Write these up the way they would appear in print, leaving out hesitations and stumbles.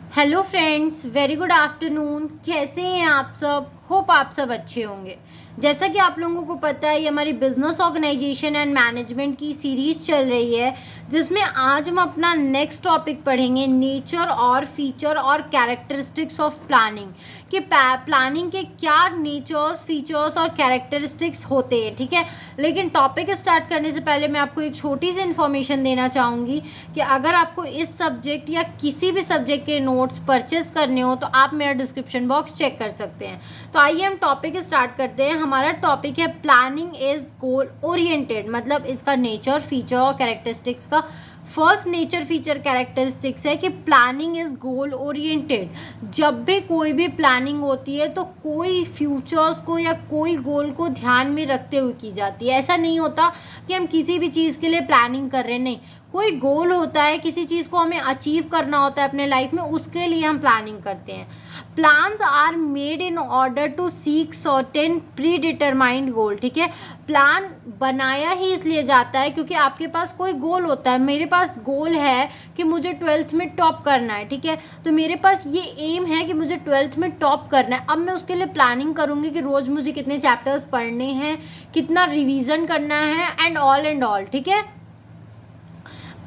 Hello friends, very good afternoon. कैसे हैं आप सब? होप आप सब अच्छे होंगे। जैसा कि आप लोगों को पता है, ये हमारी बिजनेस ऑर्गेनाइजेशन एंड मैनेजमेंट की सीरीज चल रही है, जिसमें आज हम अपना नेक्स्ट टॉपिक पढ़ेंगे, नेचर और फीचर और कैरेक्टरिस्टिक्स ऑफ प्लानिंग। कि प्लानिंग के क्या नेचर्स, फीचर्स और कैरेक्टरिस्टिक्स होते हैं। ठीक है, लेकिन टॉपिक स्टार्ट करने से पहले मैं आपको एक छोटी सी इन्फॉर्मेशन देना चाहूँगी कि अगर आपको इस सब्जेक्ट या किसी भी सब्जेक्ट के नोट्स परचेस करने हो तो आप मेरा डिस्क्रिप्शन बॉक्स चेक कर सकते हैं। तो आइए हम टॉपिक स्टार्ट करते हैं। हमारा टॉपिक है प्लानिंग इज गोल ओरिएंटेड, मतलब इसका नेचर, फीचर और कैरेक्टरिस्टिक्स का फर्स्ट नेचर, फीचर, कैरेक्टरिस्टिक्स है कि प्लानिंग इज गोल ओरिएंटेड। जब भी कोई भी प्लानिंग होती है तो कोई फ्यूचर्स को या कोई गोल को ध्यान में रखते हुए की जाती है। ऐसा नहीं होता कि हम किसी भी चीज़ के लिए प्लानिंग कर रहे हैं, नहीं, कोई गोल होता है, किसी चीज़ को हमें अचीव करना होता है अपने लाइफ में, उसके लिए हम प्लानिंग करते हैं। Plans are made in order to seek certain predetermined goal. ठीक है, प्लान बनाया ही इसलिए जाता है क्योंकि आपके पास कोई गोल होता है। मेरे पास गोल है कि मुझे 12th में टॉप करना है। ठीक है, तो मेरे पास ये एम है कि मुझे 12th में टॉप करना है। अब मैं उसके लिए प्लानिंग करूँगी कि रोज़ मुझे कितने चैप्टर्स पढ़ने हैं, कितना रिवीजन करना है एंड ऑल। ठीक है,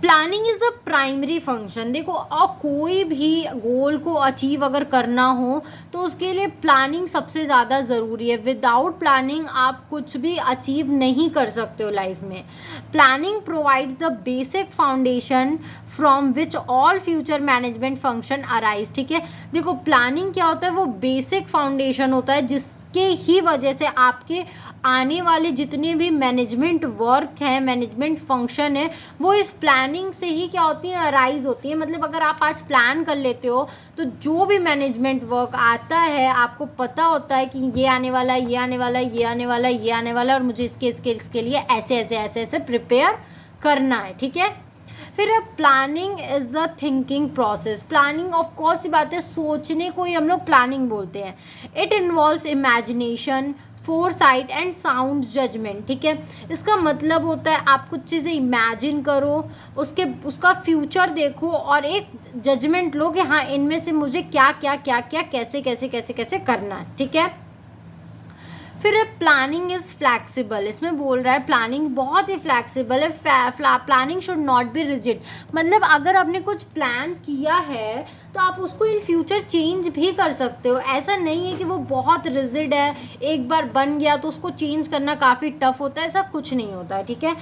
planning is a primary function. देखो, और कोई भी गोल को अचीव अगर करना हो तो उसके लिए प्लानिंग सबसे ज़्यादा ज़रूरी है। विदाउट प्लानिंग आप कुछ भी अचीव नहीं कर सकते हो लाइफ में। Planning provides the basic foundation from which all future management function arise. ठीक है, देखो प्लानिंग क्या होता है, वो बेसिक फाउंडेशन होता है जिसके ही वजह से आपके आने वाले जितने भी मैनेजमेंट वर्क हैं, मैनेजमेंट फंक्शन है, वो इस प्लानिंग से ही क्या होती है, अराइज होती है। मतलब अगर आप आज प्लान कर लेते हो तो जो भी मैनेजमेंट वर्क आता है, आपको पता होता है कि ये आने वाला है, ये आने वाला है, ये आने वाला है, ये आने वाला है, और मुझे इसके लिए ऐसे प्रिपेयर करना है। ठीक है, फिर planning is a thinking process. Planning of course, बात है, सोचने को ही हम लोग प्लानिंग बोलते हैं। It involves imagination, foresight and sound judgement. ठीक है, इसका मतलब होता है आप कुछ चीज़ें इमेजिन करो, उसका फ्यूचर देखो और एक जजमेंट लो कि हाँ, इनमें से मुझे क्या क्या क्या क्या कैसे करना है। ठीक है, फिर प्लानिंग इज़ फ्लैक्सिबल। इसमें बोल रहा है प्लानिंग बहुत ही फ्लैक्सिबल है। Planning should not be rigid. मतलब अगर आपने कुछ प्लान किया है तो आप उसको इन फ्यूचर चेंज भी कर सकते हो। ऐसा नहीं है कि वो बहुत रिजिड है, एक बार बन गया तो उसको चेंज करना काफ़ी टफ होता है, ऐसा कुछ नहीं होता है। ठीक है,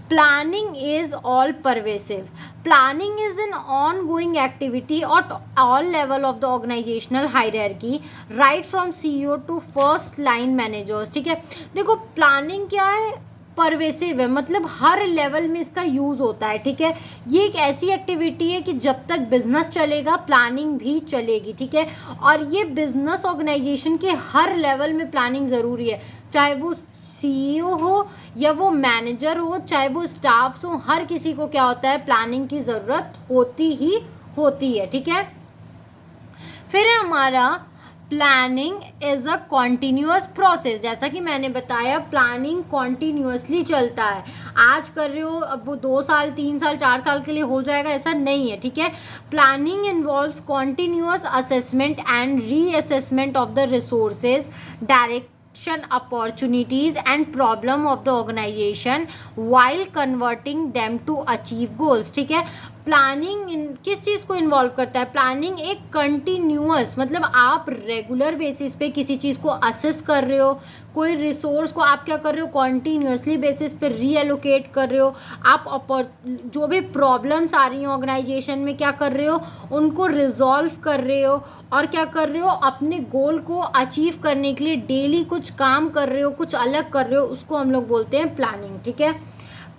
planning is all pervasive. Planning is an ongoing activity at all level of the organisational hierarchy, right from CEO to first line managers. ठीक है, देखो प्लानिंग क्या है, परवेसिव है, मतलब हर लेवल में इसका यूज़ होता है। ठीक है, ये एक ऐसी एक्टिविटी है कि जब तक बिजनेस चलेगा प्लानिंग भी चलेगी। ठीक है, और ये बिजनेस ऑर्गेनाइजेशन के हर लेवल में प्लानिंग ज़रूरी है, चाहे वो CEO हो या वो मैनेजर हो, चाहे वो स्टाफ्स हो, हर किसी को क्या होता है, प्लानिंग की ज़रूरत होती ही होती है। ठीक है, फिर है हमारा planning is a continuous process. जैसा कि मैंने बताया, प्लानिंग कॉन्टीन्यूअसली चलता है। आज कर रहे हो, अब वो 2 साल, 3 साल, 4 साल के लिए हो जाएगा, ऐसा नहीं है। ठीक है, planning involves continuous assessment and reassessment of the resources, direct opportunities and problem of the organization while converting them to achieve goals। ठीक है, प्लानिंग किस चीज़ को इन्वॉल्व करता है, प्लानिंग एक कंटिन्यूअस, मतलब आप रेगुलर बेसिस पे किसी चीज़ को असेस कर रहे हो, कोई रिसोर्स को आप क्या कर रहे हो, कॉन्टीन्यूसली बेसिस पे रीएलोकेट कर रहे हो। आप जो भी प्रॉब्लम्स आ रही हैं ऑर्गेनाइजेशन में, क्या कर रहे हो, उनको रिजॉल्व कर रहे हो, और क्या कर रहे हो, अपने गोल को अचीव करने के लिए डेली कुछ काम कर रहे हो, कुछ अलग कर रहे हो, उसको हम लोग बोलते हैं प्लानिंग। ठीक है,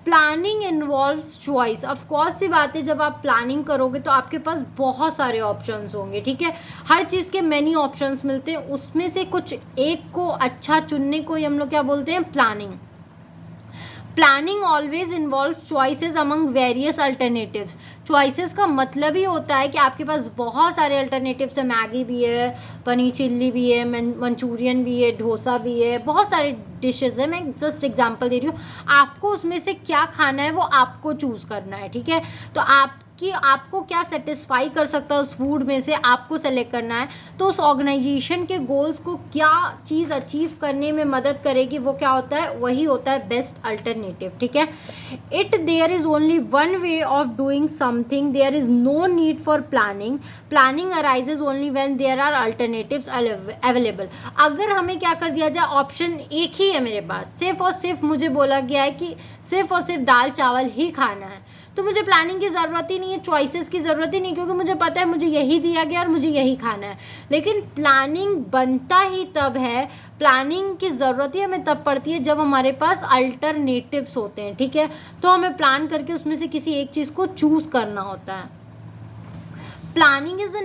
planning involves choice. Of course सी बात है, जब आप प्लानिंग करोगे तो आपके पास बहुत सारे ऑप्शंस होंगे। ठीक है, हर चीज़ के मैनी ऑप्शंस मिलते हैं, उसमें से कुछ एक को अच्छा चुनने को ही हम लोग क्या बोलते हैं, planning. Planning always involve choices among various alternatives. Choices का मतलब ही होता है कि आपके पास बहुत सारे अल्टरनेटिव्स है, मैगी भी है, पनीर चिल्ली भी है, मंचूरियन भी है, डोसा भी है, बहुत सारे डिशेज़ है। मैं जस्ट एग्जांपल दे रही हूँ, आपको उसमें से क्या खाना है वो आपको चूज़ करना है। ठीक है, तो आप कि आपको क्या सेटिस्फाई कर सकता है उस फूड में से, आपको सेलेक्ट करना है। तो उस ऑर्गेनाइजेशन के गोल्स को क्या चीज़ अचीव करने में मदद करेगी, वो क्या होता है, वही होता है बेस्ट अल्टरनेटिव। ठीक है, there is only one way of doing something, there is no need for planning, planning arises only when there are alternatives available. अगर हमें क्या कर दिया जाए, ऑप्शन एक ही है मेरे पास, सिर्फ और सिर्फ मुझे बोला गया है कि सिर्फ और सिर्फ दाल चावल ही खाना है, तो मुझे प्लानिंग की ज़रूरत ही नहीं है, चॉइसेस की ज़रूरत ही नहीं, क्योंकि मुझे पता है मुझे यही दिया गया और मुझे यही खाना है। लेकिन प्लानिंग बनता ही तब है, प्लानिंग की ज़रूरत ही हमें तब पड़ती है जब हमारे पास अल्टरनेटिव्स होते हैं। ठीक है, तो हमें प्लान करके उसमें से किसी एक चीज़ को चूज़ करना होता है। Planning is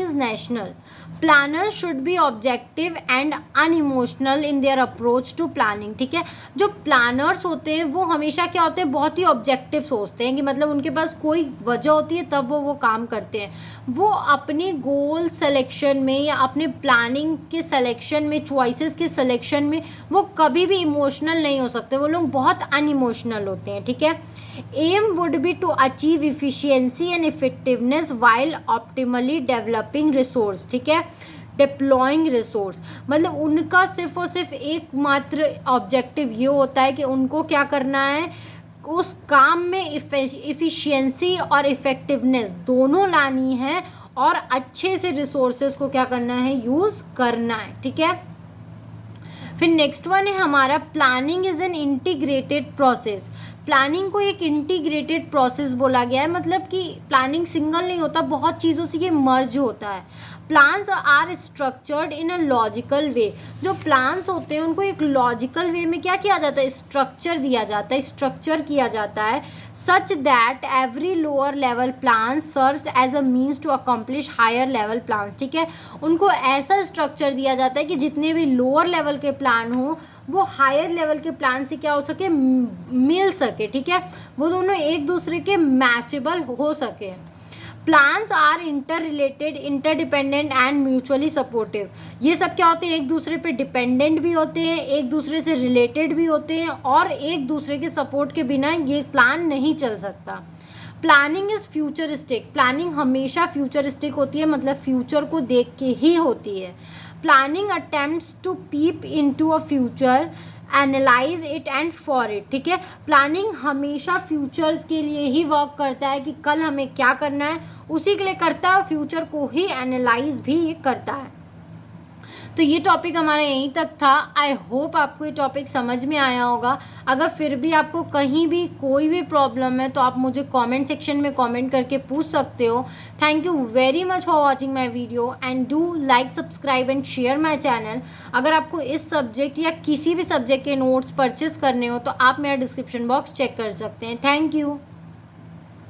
national. Planner should be objective and unemotional in their approach to planning. ठीक है, जो प्लानर्स होते हैं वो हमेशा क्या होते हैं, बहुत ही ऑब्जेक्टिव सोचते हैं, कि मतलब उनके पास कोई वजह होती है तब वो काम करते हैं। वो अपने गोल सेलेक्शन में या अपने प्लानिंग के सेलेक्शन में, चॉइसेस के सिलेक्शन में वो कभी भी इमोशनल नहीं हो सकते, वो लोग बहुत अनइमोशनल होते हैं। ठीक है, aim would be to achieve efficiency and effectiveness while optimally developing resource. ठीक है, डिप्लॉइंग रिसोर्स, मतलब उनका सिर्फ और सिर्फ एकमात्र ऑब्जेक्टिव ये होता है कि उनको क्या करना है, उस काम में इफिशियंसी और इफेक्टिवनेस दोनों लानी है और अच्छे से रिसोर्सेज को क्या करना है, यूज़ करना है। ठीक है, फिर नेक्स्ट वन है हमारा planning is an integrated process. Planning को एक इंटीग्रेटेड प्रोसेस बोला गया है, मतलब कि प्लानिंग सिंगल नहीं होता, बहुत चीज़ों से ये मर्ज होता है। Plans are structured in a logical way. जो प्लान्स होते हैं उनको एक लॉजिकल वे में क्या किया जाता है, स्ट्रक्चर दिया जाता है, स्ट्रक्चर किया जाता है, such that every lower level plan serves as a means to accomplish higher level plan. ठीक है, उनको ऐसा स्ट्रक्चर दिया जाता है कि जितने भी लोअर लेवल के प्लान हो वो हायर लेवल के प्लान से क्या हो सके, मिल सके। ठीक है, वो दोनों एक दूसरे के मैचेबल हो सके। Plans are inter related, interdependent and mutually supportive. ये सब क्या होते हैं, एक दूसरे पे डिपेंडेंट भी होते हैं, एक दूसरे से रिलेटेड भी होते हैं, और एक दूसरे के सपोर्ट के बिना ये प्लान नहीं चल सकता। Planning is futuristic. प्लानिंग हमेशा फ्यूचरिस्टिक होती है, मतलब फ्यूचर को देख के ही होती है। Planning attempts to peep into a future, analyse it and for it. ठीक है, प्लानिंग हमेशा फ्यूचर्स के लिए ही वर्क करता है, कि कल हमें क्या करना है उसी के लिए करता है, और फ्यूचर को ही एनालाइज भी करता है। तो ये टॉपिक हमारा यहीं तक था। आई होप आपको ये टॉपिक समझ में आया होगा। अगर फिर भी आपको कहीं भी कोई भी प्रॉब्लम है तो आप मुझे कमेंट सेक्शन में कमेंट करके पूछ सकते हो। Thank you very much for watching my video and do like, subscribe and share my channel. अगर आपको इस सब्जेक्ट या किसी भी सब्जेक्ट के नोट्स परचेस करने हो तो आप मेरा डिस्क्रिप्शन बॉक्स चेक कर सकते हैं। Thank you.